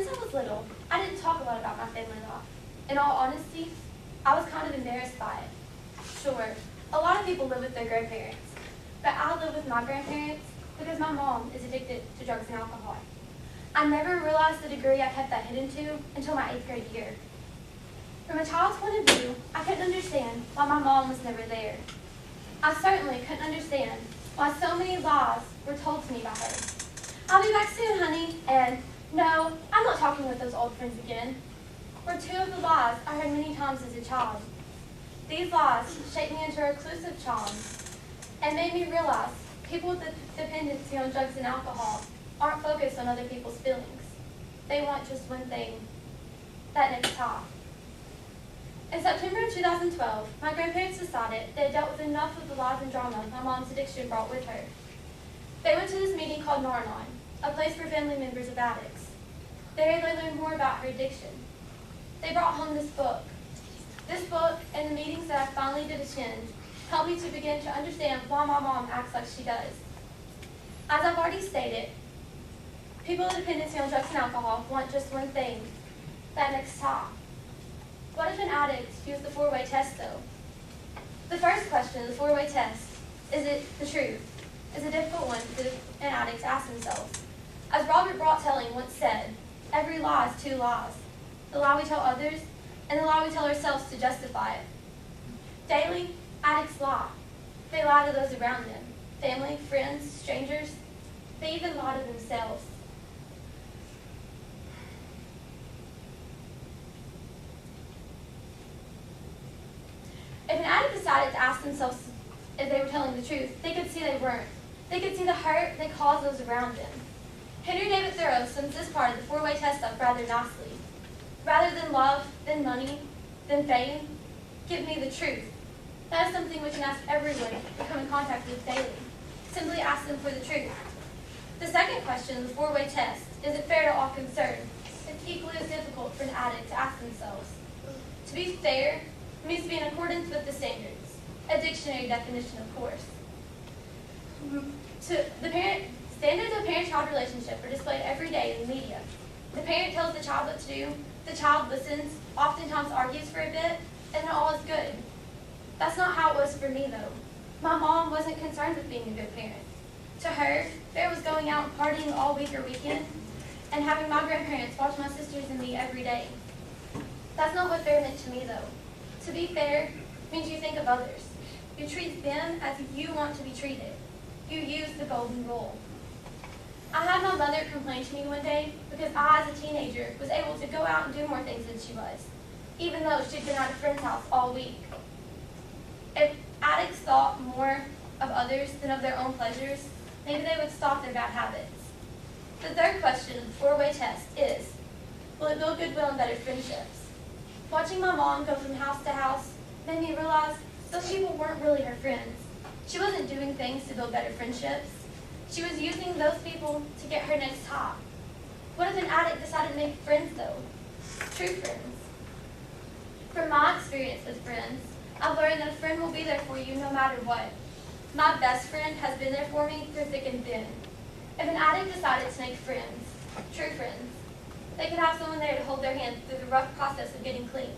Since I was little, I didn't talk a lot about my family life. In all honesty, I was kind of embarrassed by it. Sure, a lot of people live with their grandparents, but I live with my grandparents because my mom is addicted to drugs and alcohol. I never realized the degree I kept that hidden to until my 8th grade year. From a child's point of view, I couldn't understand why my mom was never there. I certainly couldn't understand why so many lies were told to me by her. I'll be back soon, honey, and no, I'm not talking with those old friends again, were two of the lies I heard many times as a child. These lies shaped me into a reclusive child and made me realize people with dependency on drugs and alcohol aren't focused on other people's feelings. They want just one thing, that next top. In September of 2012, my grandparents decided they had dealt with enough of the lies and drama my mom's addiction brought with her. They went to this meeting called Nar-Anon, a place for family members of addicts. There they learned more about her addiction. They brought home this book. This book and the meetings that I finally did attend helped me to begin to understand why my mom acts like she does. As I've already stated, people with dependency on drugs and alcohol want just one thing, that next top. What if an addict used the 4-way test, though? The first question of the 4-way test, is it the truth, is a difficult one for an addict to ask themselves. As Robert Brottelling once said, every lie is 2 lies. The lie we tell others and the lie we tell ourselves to justify it. Daily, addicts lie. They lie to those around them, family, friends, strangers. They even lie to themselves. If an addict decided to ask themselves if they were telling the truth, they could see they weren't. They could see the hurt they caused those around them. Henry David Thoreau sums this part of the 4-way test up rather nicely. Rather than love, than money, than fame, give me the truth. That is something we can ask everyone we come in contact with daily. Simply ask them for the truth. The second question of the 4-way test, is it fair to all concerned? It's equally as difficult for an addict to ask themselves. To be fair means to be in accordance with the standards, a dictionary definition, of course. Standards of parent-child relationship are displayed every day in the media. The parent tells the child what to do, the child listens, oftentimes argues for a bit, and then all is good. That's not how it was for me, though. My mom wasn't concerned with being a good parent. To her, fair was going out and partying all week or weekend, and having my grandparents watch my sisters and me every day. That's not what fair meant to me, though. To be fair means you think of others. You treat them as you want to be treated. You use the golden rule. I had my mother complain to me one day because I, as a teenager, was able to go out and do more things than she was, even though she'd been at a friend's house all week. If addicts thought more of others than of their own pleasures, maybe they would stop their bad habits. The third question of the 4-way test is, will it build goodwill and better friendships? Watching my mom go from house to house made me realize those people weren't really her friends. She wasn't doing things to build better friendships. She was using those people to get her next top. What if an addict decided to make friends, though? True friends. From my experience with friends, I've learned that a friend will be there for you no matter what. My best friend has been there for me through thick and thin. If an addict decided to make friends, true friends, they could have someone there to hold their hand through the rough process of getting clean.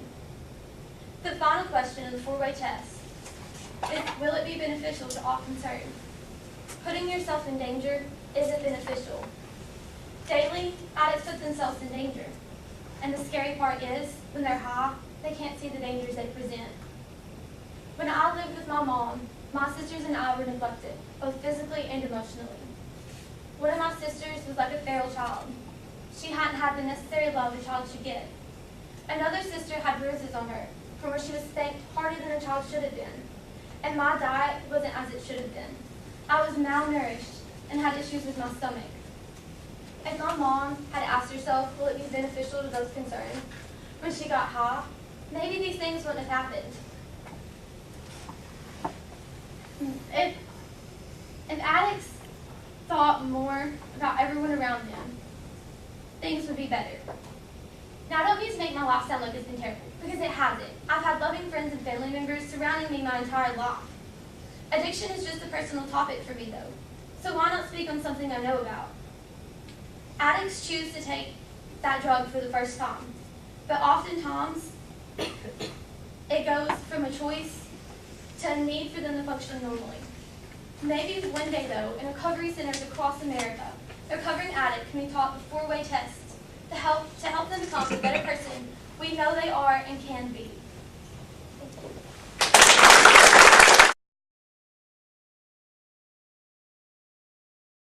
The final question of the 4-way test is, will it be beneficial to all concerned? Putting yourself in danger isn't beneficial. Daily, addicts put themselves in danger. And the scary part is, when they're high, they can't see the dangers they present. When I lived with my mom, my sisters and I were neglected, both physically and emotionally. One of my sisters was like a feral child. She hadn't had the necessary love a child should get. Another sister had bruises on her, from where she was spanked harder than a child should have been. And my diet wasn't as it should have been. I was malnourished and had issues with my stomach. If my mom had asked herself, will it be beneficial to those concerned, when she got high, maybe these things wouldn't have happened. If addicts thought more about everyone around them, things would be better. Now, I don't mean to make my life sound like it's been terrible, because it hasn't. I've had loving friends and family members surrounding me my entire life. Addiction is just a personal topic for me, though, so why not speak on something I know about? Addicts choose to take that drug for the first time. But oftentimes, it goes from a choice to a need for them to function normally. Maybe one day, though, in recovery centers across America, a recovering addict can be taught the 4-way test to help them become the better person we know they are and can be. Thank you.